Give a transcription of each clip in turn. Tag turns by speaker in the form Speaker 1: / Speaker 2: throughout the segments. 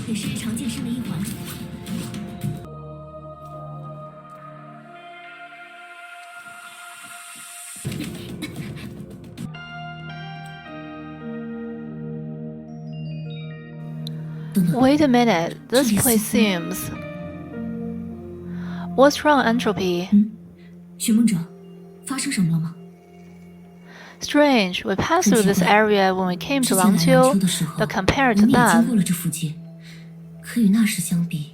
Speaker 1: 也是日常健身的一环。
Speaker 2: Wait a minute, this place seems... What's wrong, Entropy?
Speaker 1: 寻梦者，发生什么了吗？
Speaker 2: Strange, we passed through this area when we came to Langqiu, but compared to
Speaker 1: 我们也经过
Speaker 2: them,
Speaker 1: 了这附近，可与那时相比，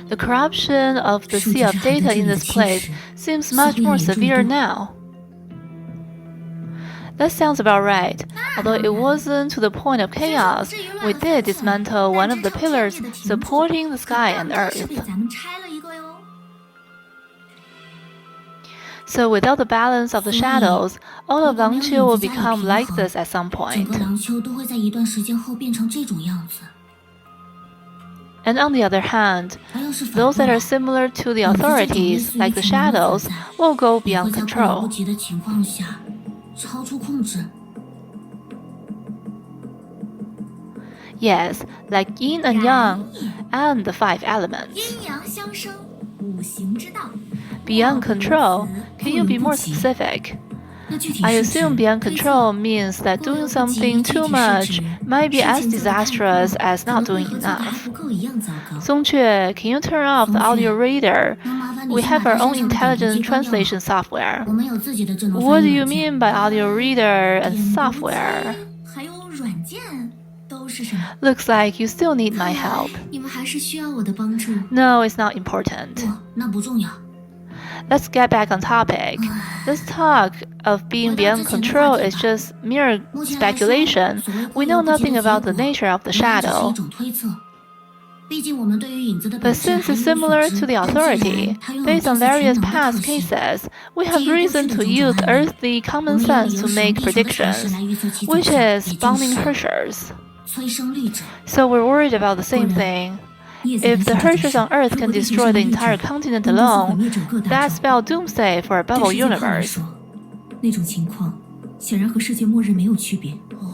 Speaker 2: the corruption of the sea of data in this place seems much more severe now. That sounds about right. Although it wasn't to the point of chaos, we did dismantle one of the pillars supporting the sky and
Speaker 1: 是
Speaker 2: earth.
Speaker 1: 给咱们拆了一个哟。
Speaker 2: So without the balance of the shadows, all of Langqiu will become like this at some
Speaker 1: 整
Speaker 2: point.
Speaker 1: 个廊丘都会在一段时间后变成这种样子。
Speaker 2: And on the other hand,
Speaker 1: 而要是反
Speaker 2: those
Speaker 1: 过
Speaker 2: that
Speaker 1: 来
Speaker 2: are similar to the
Speaker 1: 你们在这种类
Speaker 2: authorities,
Speaker 1: 似于
Speaker 2: like the
Speaker 1: 群魔的
Speaker 2: shadows,
Speaker 1: 存在
Speaker 2: will go
Speaker 1: 也
Speaker 2: beyond
Speaker 1: 会在控制不
Speaker 2: control.
Speaker 1: 及的情况下超出控制。
Speaker 2: Yes, like yin and yang, and the five elements.
Speaker 1: 阴阳相生，五行之道。
Speaker 2: Beyond control, can you be more specific?
Speaker 1: 那具体
Speaker 2: I
Speaker 1: 是指
Speaker 2: assume beyond
Speaker 1: 推测
Speaker 2: control means that doing something too much might be as disastrous as not doing
Speaker 1: 可能会和做得还
Speaker 2: enough.
Speaker 1: 不够一样糟糕。
Speaker 2: Songque, can you turn off the audio reader?
Speaker 1: 能麻烦你
Speaker 2: We
Speaker 1: 先
Speaker 2: have
Speaker 1: 把
Speaker 2: our
Speaker 1: 它
Speaker 2: own
Speaker 1: 身上的点击
Speaker 2: intelligent
Speaker 1: 关掉吗
Speaker 2: translation software.
Speaker 1: 我们有自己的智能
Speaker 2: What
Speaker 1: 翻
Speaker 2: do
Speaker 1: 译
Speaker 2: you
Speaker 1: 软件
Speaker 2: mean by audio reader and
Speaker 1: 点读机
Speaker 2: software?
Speaker 1: 还有软件都是什么？
Speaker 2: Looks like you still need my
Speaker 1: 看来
Speaker 2: help.
Speaker 1: 你们还是需要我的帮助。
Speaker 2: No, it's not important.
Speaker 1: 不，那不重要。
Speaker 2: Let's get back on topic. This talk of being beyond control is just mere
Speaker 1: 目前来说，
Speaker 2: speculation.
Speaker 1: 所谓
Speaker 2: We
Speaker 1: 过
Speaker 2: know
Speaker 1: 犹不及
Speaker 2: nothing
Speaker 1: 的
Speaker 2: about
Speaker 1: 结
Speaker 2: the
Speaker 1: 果
Speaker 2: nature of the
Speaker 1: 我们只是
Speaker 2: shadow.
Speaker 1: 一种推测。毕竟我们对于影子的
Speaker 2: But
Speaker 1: 本质
Speaker 2: since
Speaker 1: 还
Speaker 2: it's
Speaker 1: 一无所
Speaker 2: similar
Speaker 1: 知
Speaker 2: to the
Speaker 1: 但既然
Speaker 2: authority,
Speaker 1: 它拥有
Speaker 2: based
Speaker 1: 这
Speaker 2: on
Speaker 1: 次
Speaker 2: various
Speaker 1: 全能的
Speaker 2: past
Speaker 1: 特性，
Speaker 2: cases, we
Speaker 1: 基
Speaker 2: have
Speaker 1: 于过去
Speaker 2: reason
Speaker 1: 的
Speaker 2: to
Speaker 1: 种
Speaker 2: use
Speaker 1: 种案例，
Speaker 2: earthly
Speaker 1: 我
Speaker 2: common
Speaker 1: 们有理
Speaker 2: sense
Speaker 1: 由
Speaker 2: to
Speaker 1: 使用
Speaker 2: make
Speaker 1: 地球的常识
Speaker 2: predictions,
Speaker 1: 来预测其走
Speaker 2: which
Speaker 1: 向，
Speaker 2: is
Speaker 1: 也就
Speaker 2: bounding
Speaker 1: 是
Speaker 2: Herschers.
Speaker 1: 催生律者。
Speaker 2: So we're worried about the same
Speaker 1: 果然，
Speaker 2: thing.
Speaker 1: 你也在担
Speaker 2: If the
Speaker 1: 心这件
Speaker 2: Herschers
Speaker 1: 事。
Speaker 2: on Earth
Speaker 1: 如
Speaker 2: can
Speaker 1: 果地球
Speaker 2: destroy
Speaker 1: 上
Speaker 2: the
Speaker 1: 的律者
Speaker 2: entire continent
Speaker 1: 能够毁
Speaker 2: alone,
Speaker 1: 灭整个大
Speaker 2: that
Speaker 1: 洲，
Speaker 2: spell doomsday for a
Speaker 1: 对
Speaker 2: bubble
Speaker 1: 实际看来
Speaker 2: universe.
Speaker 1: 说，那种情况显然和世界末日没有区别。哦，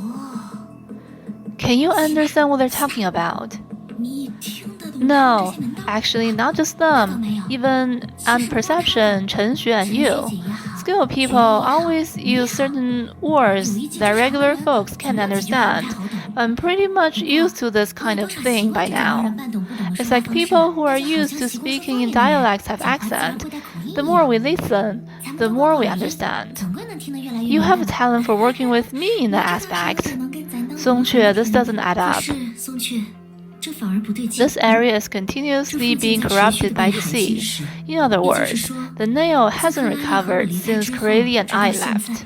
Speaker 2: Can you understand what they're talking about?
Speaker 1: 你听得懂
Speaker 2: No,
Speaker 1: 这些门道？
Speaker 2: actually not just them. Even on perception, Chen Xue and you. Skilled people always use certain words that regular folks can't understand. I'm pretty much used to this kind of thing by now. It's like people who are used to speaking in dialects have accent. The more we listen, the more we understand. You have a talent for working with me in that aspect. Songque, this doesn't add up.
Speaker 1: 可是松雀，这反而不对劲。
Speaker 2: This area is continuously being corrupted by the sea. In other words, the nail hasn't recovered since Corelli and I left.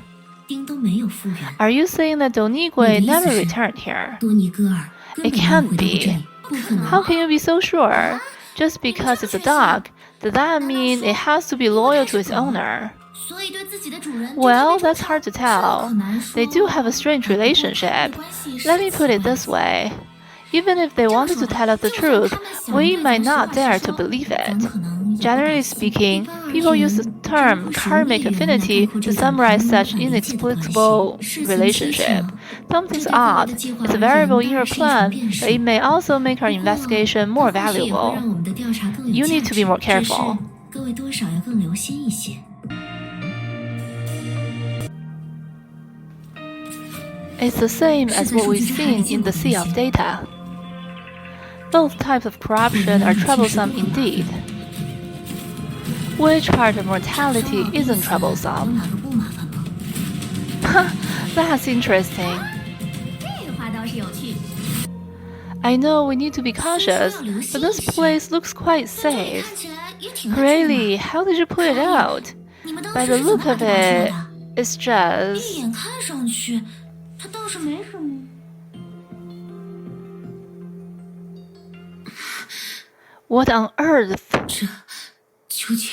Speaker 1: 丁都没有复原。
Speaker 2: Are you saying that Donigui never returned here?
Speaker 1: 多尼戈尔根
Speaker 2: It
Speaker 1: 本没有
Speaker 2: can't
Speaker 1: 回到过这
Speaker 2: be.
Speaker 1: 里，不可能。
Speaker 2: How can you be so sure? Just because it's a dog, does that mean it has to be loyal to its owner?
Speaker 1: 所以对自己的主人
Speaker 2: Well, that's hard to
Speaker 1: 这
Speaker 2: tell.
Speaker 1: 可难说。
Speaker 2: They do have a strange relationship. Let me put it this way. Even if they wanted to tell us the truth, we might not dare to believe it. Generally speaking, people use the term karmic affinity to summarize such inexplicable relationship. Something's odd. It's a variable in your plan, but it may also make our investigation more valuable. You need to be more careful.
Speaker 1: 各位多少要更留心一些。
Speaker 2: It's the same as what we've seen in the sea of data. Both types of corruption are troublesome indeed. Which part of mortality isn't
Speaker 1: 有
Speaker 2: troublesome?
Speaker 1: 哪个不麻烦吗？
Speaker 2: That's interesting.
Speaker 1: 这个话倒是有趣。
Speaker 2: I know we need to be cautious, but this place looks quite
Speaker 1: 这里
Speaker 2: safe.
Speaker 1: 看起来也挺安全的。
Speaker 2: Really, how did you put it out?
Speaker 1: 你们当
Speaker 2: By
Speaker 1: 时
Speaker 2: the
Speaker 1: 是怎么
Speaker 2: look
Speaker 1: 把
Speaker 2: of
Speaker 1: 它打出来
Speaker 2: it,
Speaker 1: 的？
Speaker 2: it's
Speaker 1: 一
Speaker 2: just...
Speaker 1: 眼看上去，它倒是没什么。
Speaker 2: What on earth?
Speaker 1: 这究竟？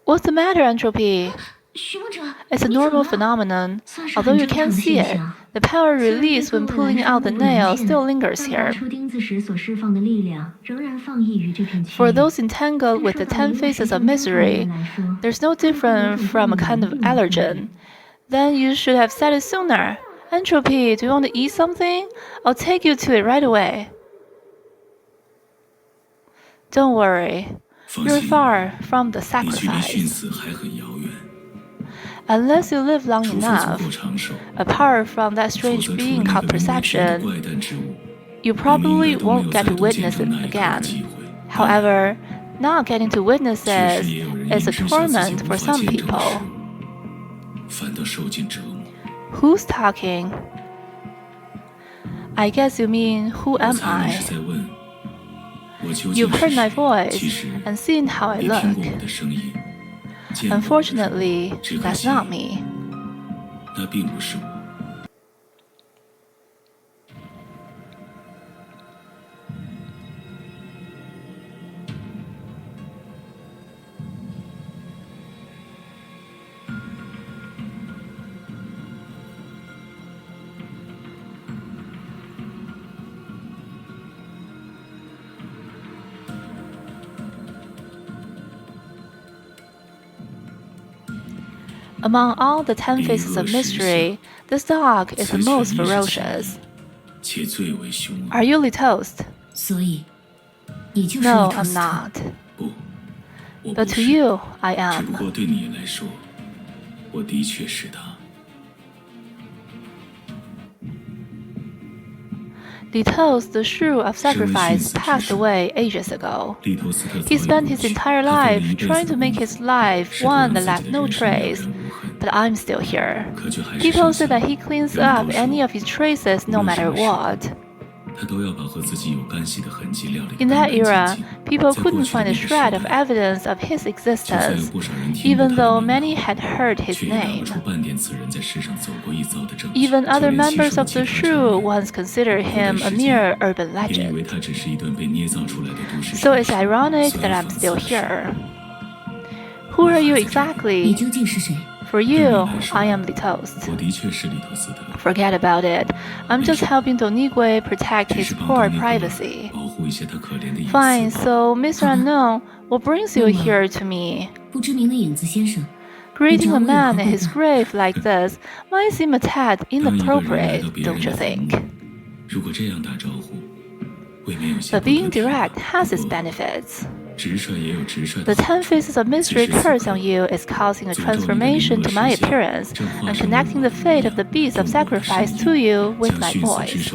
Speaker 2: What's the matter, Entropy?
Speaker 1: 寻梦者，
Speaker 2: It's a
Speaker 1: 你怎么
Speaker 2: normal
Speaker 1: 了？
Speaker 2: phenomenon.
Speaker 1: 算是
Speaker 2: Although
Speaker 1: 很
Speaker 2: you
Speaker 1: 正常
Speaker 2: can't
Speaker 1: 的
Speaker 2: see
Speaker 1: 现
Speaker 2: it,
Speaker 1: 象。
Speaker 2: the power
Speaker 1: 虽然
Speaker 2: released
Speaker 1: 对
Speaker 2: when
Speaker 1: 更为
Speaker 2: pulling
Speaker 1: 燃
Speaker 2: out the
Speaker 1: 烧不能
Speaker 2: nail
Speaker 1: 见
Speaker 2: still lingers
Speaker 1: 但
Speaker 2: here.
Speaker 1: 拔出钉子时所释放的力量仍然放逸于这片区域。
Speaker 2: For those entangled with the 10 faces of misery, there's no different from a kind of allergen. Then you should have said it sooner. Entropy, do you want to eat something? I'll take you to it right away. Don't worry, you're far from the sacrifice. Unless you live long enough, apart from that strange being called perception, you probably won't get to witness it again. However, not getting to witness it is a torment for some people. Who's talking? I guess you mean, who am I? You've heard my voice and seen how I look. Unfortunately, that's not me. Among all the 10 faces of mystery, this dog is the most ferocious. Are you Li-Toast? No, I'm not. But to you, I am. Li-Toast, the shrew of sacrifice, passed away ages ago. He spent his entire life trying to make his life one that left no trace. But I'm still here. People say that he cleans up any of his traces no matter what. In that era, people couldn't find a shred of evidence of his existence, even though many had heard his name. Even other members of the shrew once considered him a mere urban legend. So it's ironic that I'm still here. Who are you exactly? For you, I am Li-Toast. Forget about it. I'm just helping Donigui protect his poor privacy. Fine, so Mr. Unknown, what brings you here to me? Greeting a man at his grave like this might seem a tad inappropriate, don't you think? But being direct has its benefits. The 10 faces of mystery curse on you is causing a transformation to my appearance and connecting the fate of the beast of sacrifice to you with my voice.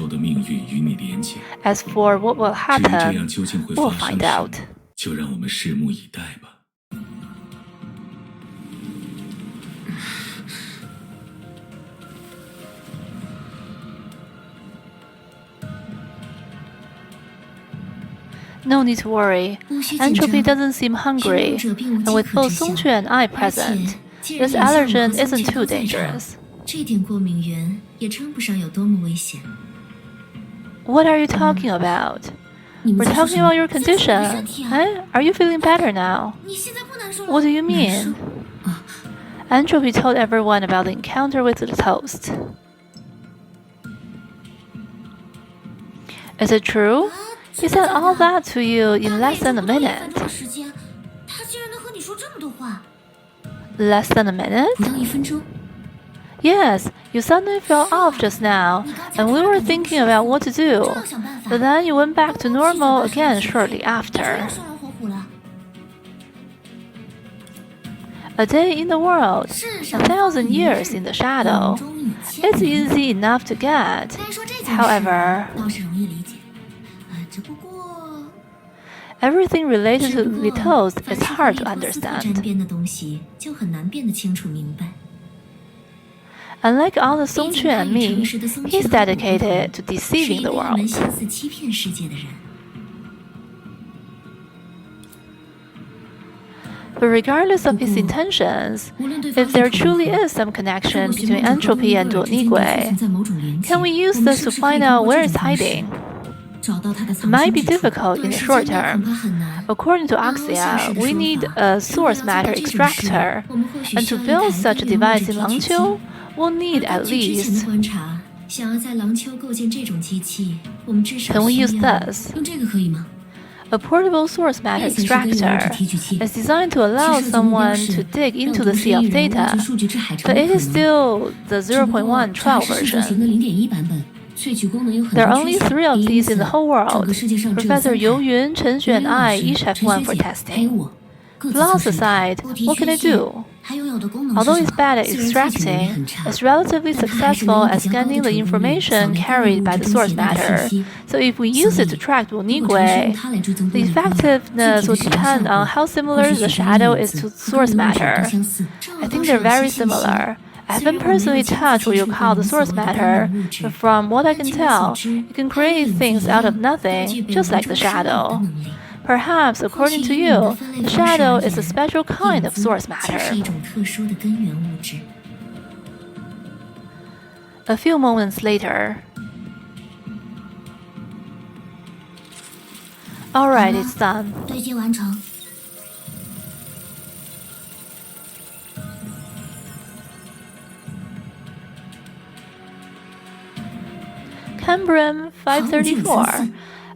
Speaker 2: As for what will happen, we'll find out. No need to worry. Entropy doesn't seem hungry, and with both Songqu and I present, this allergen isn't too dangerous. What are you talking about? We're talking about your condition. Are you feeling better now? What do you mean? Entropy told everyone about the encounter with the toast. Is it true? He said all that to you in less than a minute. Less than a minute? Yes, you suddenly fell off just now, and we were thinking about what to do. But then you went back to normal again shortly after. A day in the world, 1,000 years in the shadow. It's easy enough to get. However, everything related to Li-Toast is hard to understand. Unlike all the Songqu and me, he's dedicated to deceiving the world. But regardless of his intentions, if there truly is some connection between entropy and Donigui, can we use this to find out where it's hiding? It might be difficult in the short term. According to Axia, we need a source matter extractor, and to build such a device in Langqiu, we'll need at least. Can we use this? A portable source matter extractor is designed to allow someone to dig into the sea of data, but it is still the 0.112 version. There are only 3 of these in the whole world. Professor Yu Yun, Chen Xu, and I each have one for testing. Flaws aside, what can I do? Although it's bad at extracting, it's relatively successful at scanning the information carried by the source matter. So if we use it to track Donigui, the effectiveness will depend on how similar the shadow is to source matter. I think they're very similar. I haven't personally touched what you call the source matter, but from what I can tell, it can create things out of nothing, just like the shadow. Perhaps, according to you, the shadow is a special kind of source matter. A few moments later. Alright, it's done. Cambrium 534.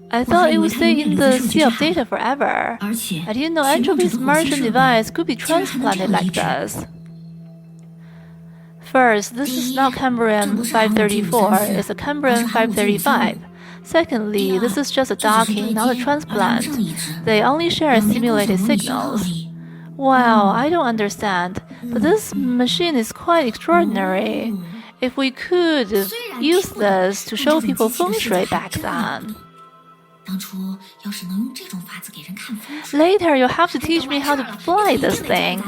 Speaker 2: I thought it would stay in the sea of data forever. I didn't know Entropy's Martian device could be transplanted like this. First, this is not Cambrium 534, it's a Cambrium 535. Secondly, this is just a docking, not a transplant. They only share simulated signals. Wow, I don't understand, but this machine is quite extraordinary. If we could use this to show people feng shui back then. Later, you'll have to teach me how to fly this thing.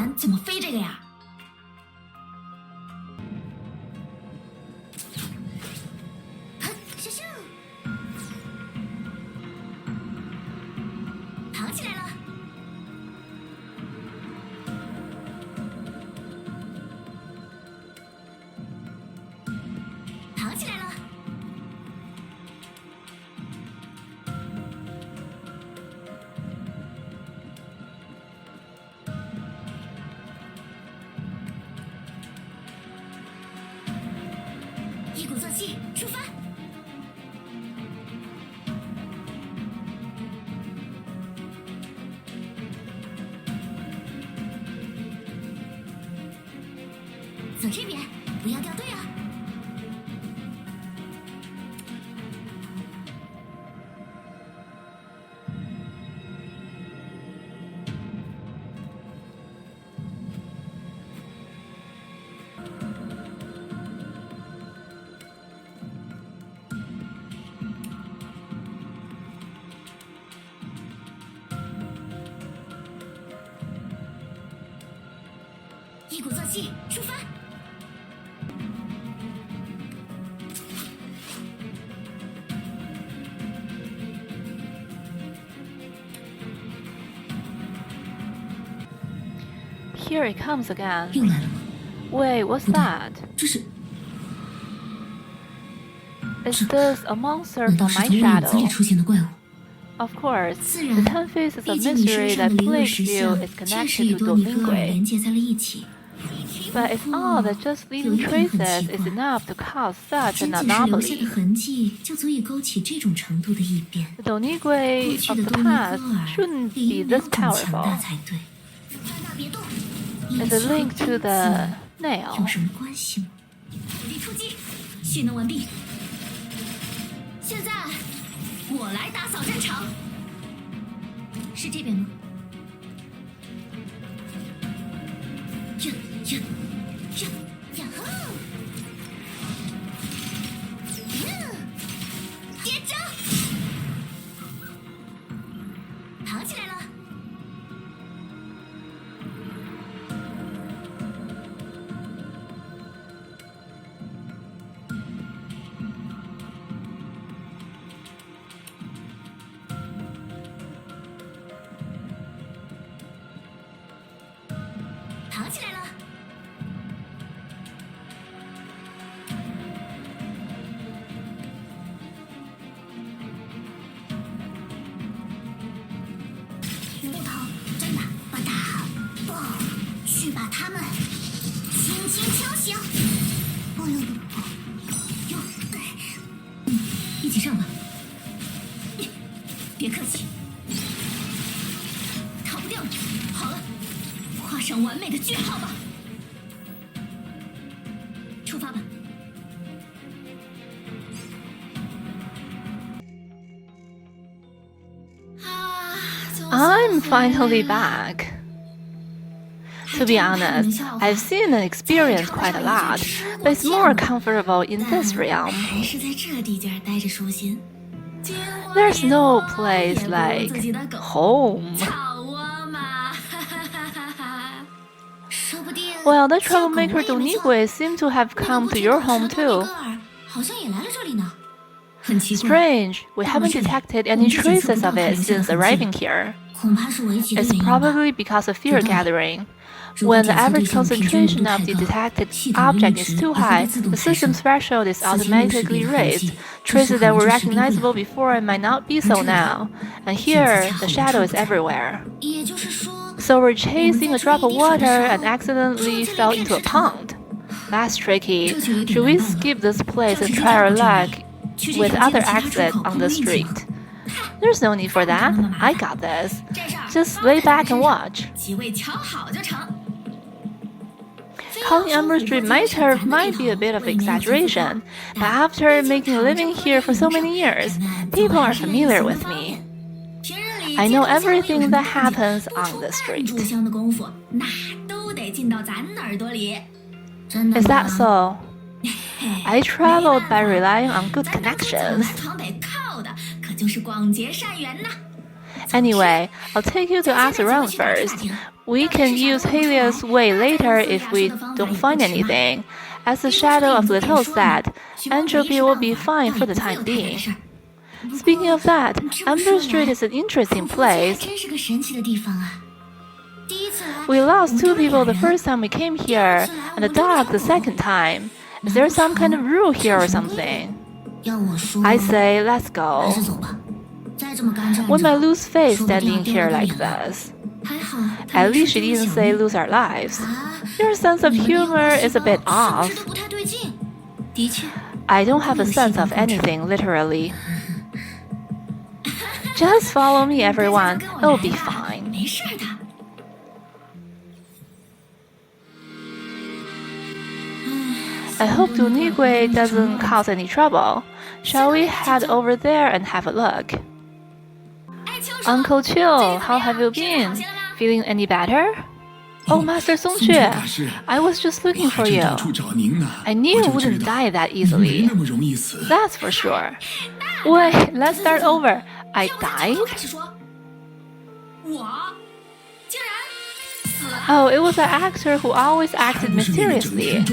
Speaker 2: Here it comes again. Wait, what's that? Is this a monster from my shadow? Of course, the 10 faces of mystery that plagues you is connected to Donigui. But it's odd that just leaving traces is enough to cause such an anomaly. The Donigui of the past shouldn't be this powerful. Is it linked to the nail? I'm finally back. To be honest, I've seen and experienced quite a lot, but it's more comfortable in this realm. There's no place like home. Well, the troublemaker Donigui seems to have come to your home too. Strange, we haven't detected any traces of it since arriving here. It's probably because of fear gathering. When the average concentration of the detected object is too high, the system's threshold is automatically raised. Traces that were recognizable before might not be so now. And here, the shadow is everywhere. So we're chasing a drop of water and accidentally fell into a pond. That's tricky. Should we skip this place and try our luck with other exits on the street? There's no need for that. I got this. Just lay back and watch. Calling Amber Street my turf might be a bit of exaggeration, but after making a living here for so many years, people are familiar with me. I know everything that happens on the street. Is that so? I traveled by relying on good connections. Anyway, I'll take you to ask around first. We can use Helia's way later if we don't find anything. As the shadow of Little said, entropy will be fine for the time being. Speaking of that, Amber Street is an interesting place. We lost 2 people the first time we came here, and a dog the second time. Is there some kind of rule here or something? I say, let's go. We might lose face standing here like this. At least she didn't say lose our lives. Your sense of humor is a bit off. I don't have a sense of anything, literally. Just follow me, everyone. It'll be fine. I hope Donigui doesn't cause any trouble. Shall we head over there and have a look? Uncle Chiu, how have you been? Feeling any better? Oh, Master Songque, I was just looking for you. I knew you wouldn't die that easily. That's for sure. Wait, let's start over. I died? Oh, it was an actor who always acted mysteriously.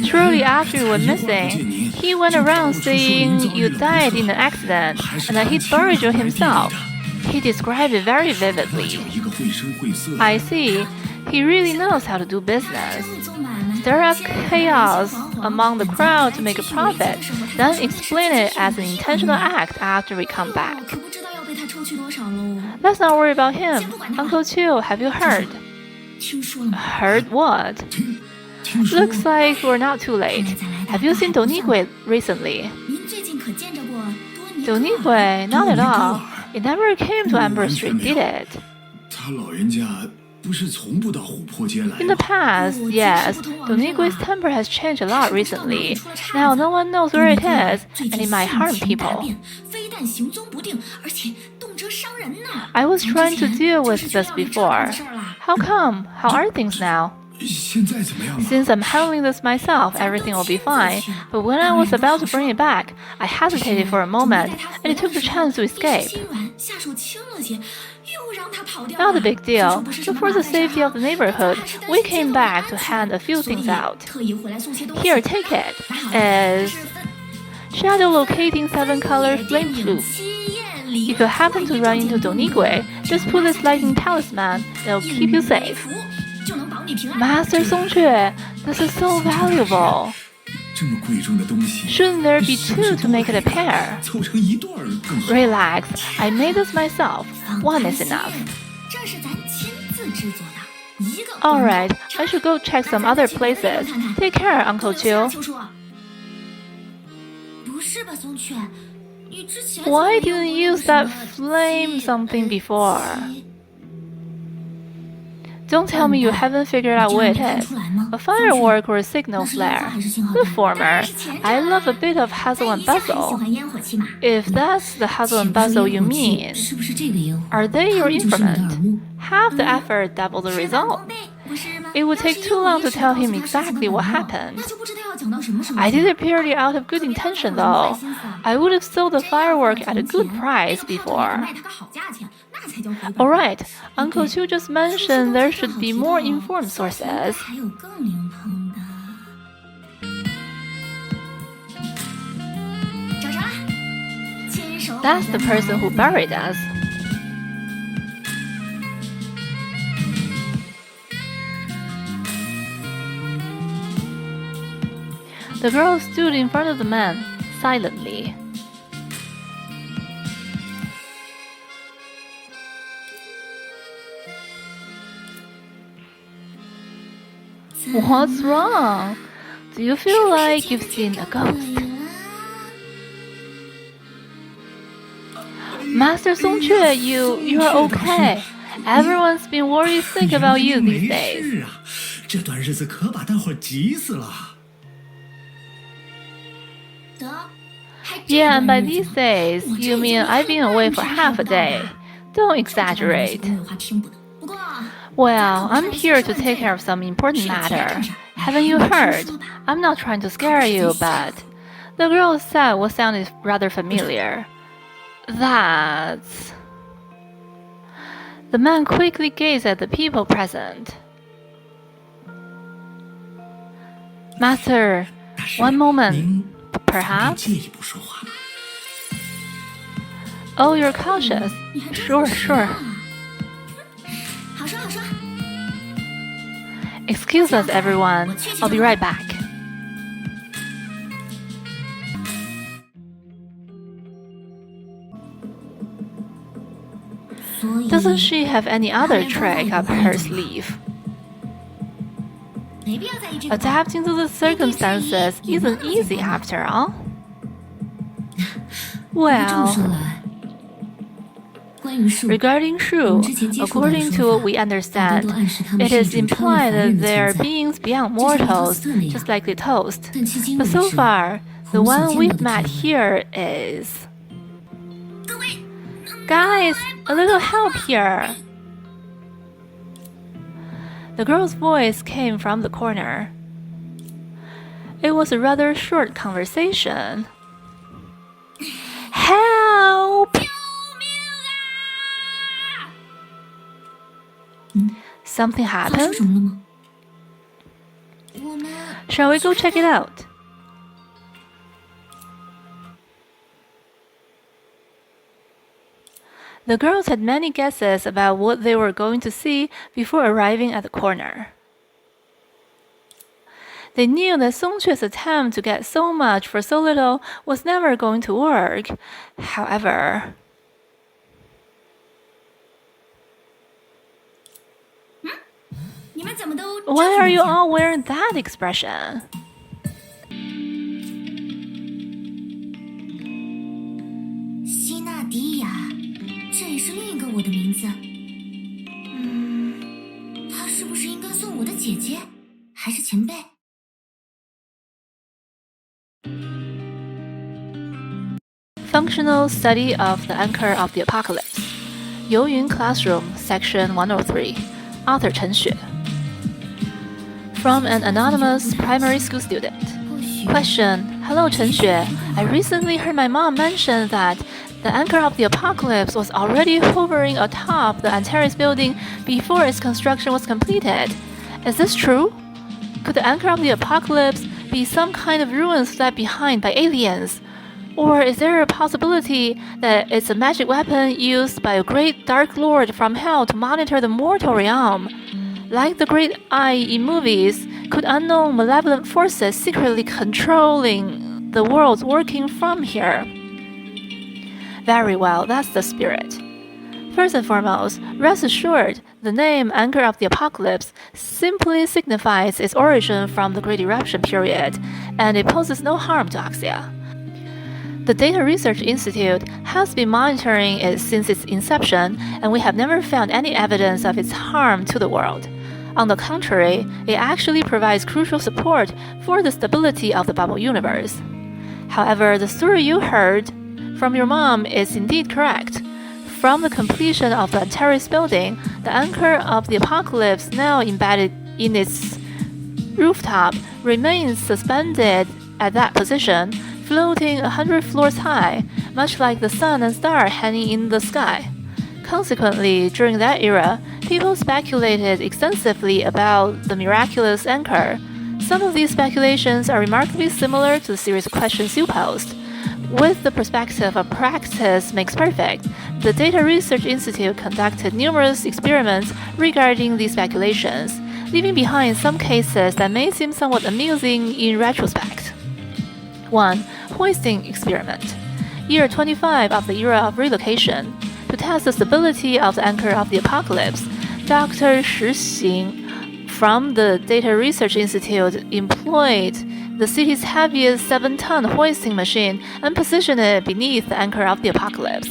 Speaker 2: Shortly after you were missing, he went around saying you died in an accident and that he'd buried you himself. He described it very vividly. I see. He really knows how to do business. Stir up chaos among the crowd to make a profit, then explain it as an intentional act after we come back. Let's not worry about him. Uncle Chiu, have you heard? Heard what? Looks like we're not too late. Have you seen Donigui recently? Donigui? Not at all. It never came to Amber Street, did it? In the past, yes, Donigui's temper has changed a lot recently. Now no one knows where it is, and it might harm people. I was trying to deal with this before. How come? How are things now? Since I'm handling this myself, everything will be fine. But when I was about to bring it back, I hesitated for a moment, and it took the chance to escape. Not a big deal, but for the safety of the neighborhood, we came back to hand a few things out. Here, take it. Is shadow locating 7-color flame plume. If you happen to run into Donigui, just put this lightning talisman, it'll keep you safe. Master Songque, this is so valuable. Shouldn't there be 2 to make it a pair? Relax, I made this myself. 1 is enough. Alright, I should go check some other places. Take care, Uncle Chiu. Why didn't you use that flame something before? Don't tell me you haven't figured out what it is. A firework or a signal flare? The former. I love a bit of hustle and bustle. If that's the hustle and bustle you mean, are they your informant? Half the effort, double the result. It would take too long to tell him exactly what happened. I did it purely out of good intention, though. I would have sold the firework at a good price before. Alright, Uncle Chu just mentioned there should be more informed sources. That's the person who buried us. The girl stood in front of the man, silently. What's wrong? Do you feel like you've seen a ghost? Master Song-Ph3, you're okay. Everyone's been worried sick about you these days. Yeah, and by these days, you mean I've been away for half a day. Don't exaggerate. Well, I'm here to take care of some important matter. Haven't you heard? I'm not trying to scare you, but... The girl said what sounded rather familiar. That's... The man quickly gazed at the people present. Master, one moment, perhaps? Oh, you're cautious. Sure. Excuse us, everyone. I'll be right back. Doesn't she have any other trick up her sleeve? Adapting to the circumstances isn't easy after all. Well, regarding Shu, according to what we understand, it is implied that they are beings beyond mortals, just like the toast. But so far, the one we've met here is... Guys, a little help here! The girl's voice came from the corner. It was a rather short conversation. Help! Something happened? Shall we go check it out? The girls had many guesses about what they were going to see before arriving at the corner. They knew that Song-Ph3's attempt to get so much for so little was never going to work. However... Why are you all wearing that expression? Functional Study of the Anchor of the Apocalypse. Youyun Classroom, Section 103. Author Ch1-Ph3. From an anonymous primary school student. Question: Hello, Ch1-Ph3. I recently heard my mom mention that the Anchor of the Apocalypse was already hovering atop the Antares building before its construction was completed. Is this true? Could the Anchor of the Apocalypse be some kind of ruins left behind by aliens? Or is there a possibility that it's a magic weapon used by a great dark lord from hell to monitor the mortal realm? Like the Great Eye in movies, could unknown malevolent forces secretly controlling the world working from here? Very well, that's the spirit. First and foremost, rest assured, the name Anchor of the Apocalypse simply signifies its origin from the Great Eruption period, and it poses no harm to Oxia. The Data Research Institute has been monitoring it since its inception, and we have never found any evidence of its harm to the world. On the contrary, it actually provides crucial support for the stability of the bubble universe. However, the story you heard from your mom is indeed correct. From the completion of the Antares building, the anchor of the apocalypse, now embedded in its rooftop, remains suspended at that position, floating 100 floors high, much like the sun and star hanging in the sky. Consequently, during that era, people speculated extensively about the miraculous anchor. Some of these speculations are remarkably similar to the series of questions you posed. With the perspective of practice makes perfect, the Data Research Institute conducted numerous experiments regarding these speculations, leaving behind some cases that may seem somewhat amusing in retrospect. 1. Hoisting experiment. Year 25 of the era of relocation. To test the stability of the anchor of the apocalypse, Dr. Ch1-Ph3-pt2 from the Data Research Institute employed the city's heaviest 7-ton hoisting machine and positioned it beneath the anchor of the apocalypse.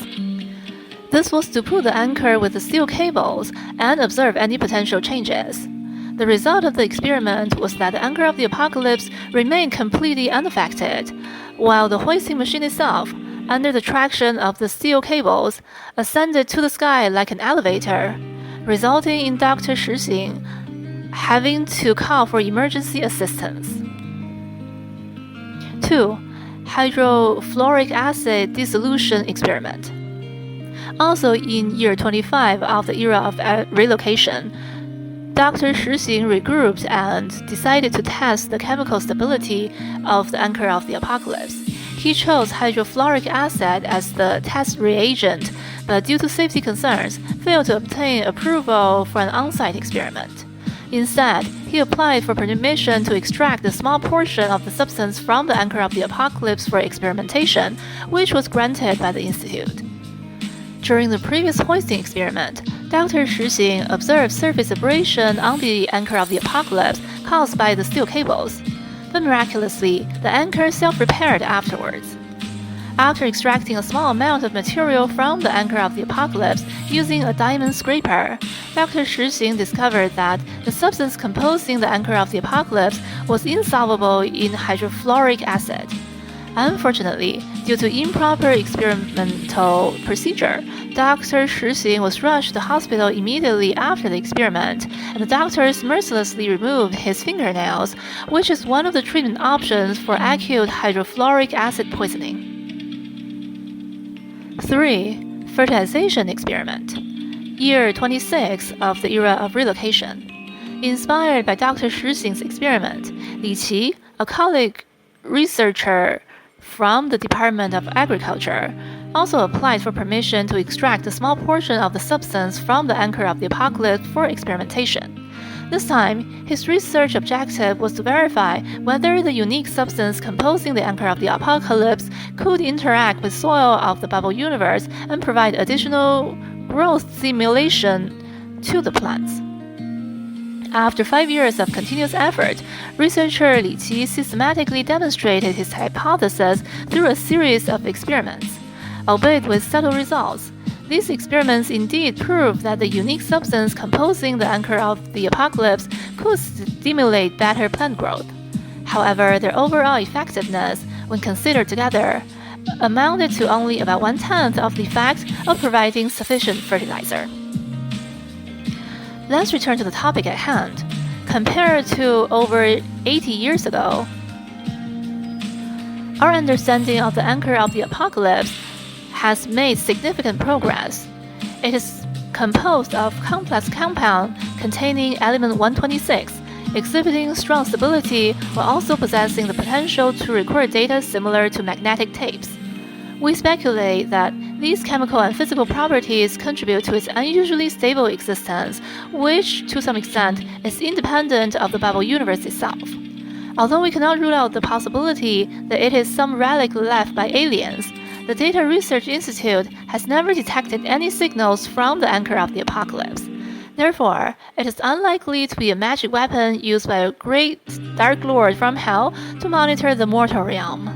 Speaker 2: This was to pull the anchor with the steel cables and observe any potential changes. The result of the experiment was that the anchor of the apocalypse remained completely unaffected, while the hoisting machine itself, under the traction of the steel cables, ascended to the sky like an elevator, resulting in Dr. Ch1-Ph3-pt2 having to call for emergency assistance. 2. Hydrofluoric acid dissolution experiment. Also in year 25 of the era of relocation, Dr. Ch1-Ph3-pt2 regrouped and decided to test the chemical stability of the anchor of the apocalypse. He chose hydrofluoric acid as the test reagent, but due to safety concerns, failed to obtain approval for an on-site experiment. Instead, he applied for permission to extract a small portion of the substance from the anchor of the apocalypse for experimentation, which was granted by the Institute. During the previous hoisting experiment, Dr. Ch1-Ph3-pt2 observed surface abrasion on the anchor of the apocalypse caused by the steel cables, but miraculously, the anchor self-repaired afterwards. After extracting a small amount of material from the anchor of the apocalypse using a diamond scraper, Dr. Ch1-Ph3-pt2 discovered that the substance composing the anchor of the apocalypse was insoluble in hydrofluoric acid. Unfortunately, due to improper experimental procedure, Dr. Ch1-Ph3-pt2 was rushed to the hospital immediately after the experiment, and the doctors mercilessly removed his fingernails, which is one of the treatment options for acute hydrofluoric acid poisoning. 3. Fertilization experiment. Year 26 of the era of relocation. Inspired by Dr. Ch1-Ph3-pt2's experiment, Li Qi, a colleague researcher from the Department of Agriculture, also applied for permission to extract a small portion of the substance from the anchor of the apocalypse for experimentation. This time, his research objective was to verify whether the unique substance composing the anchor of the apocalypse could interact with soil of the bubble universe and provide additional growth stimulation to the plants. After 5 years of continuous effort, researcher Li Qi systematically demonstrated his hypothesis through a series of experiments. Albeit with subtle results, these experiments indeed proved that the unique substance composing the anchor of the apocalypse could stimulate better plant growth. However, their overall effectiveness, when considered together, amounted to only about 1/10 of the effect of providing sufficient fertilizer. Let's return to the topic at hand. Compared to over 80 years ago, our understanding of the anchor of the apocalypse has made significant progress. It is composed of complex compound containing element 126, exhibiting strong stability while also possessing the potential to record data similar to magnetic tapes. We speculate that these chemical and physical properties contribute to its unusually stable existence, which, to some extent, is independent of the bubble universe itself. Although we cannot rule out the possibility that it is some relic left by aliens, the Data Research Institute has never detected any signals from the anchor of the apocalypse. Therefore, it is unlikely to be a magic weapon used by a great Dark Lord from Hell to monitor the mortal realm.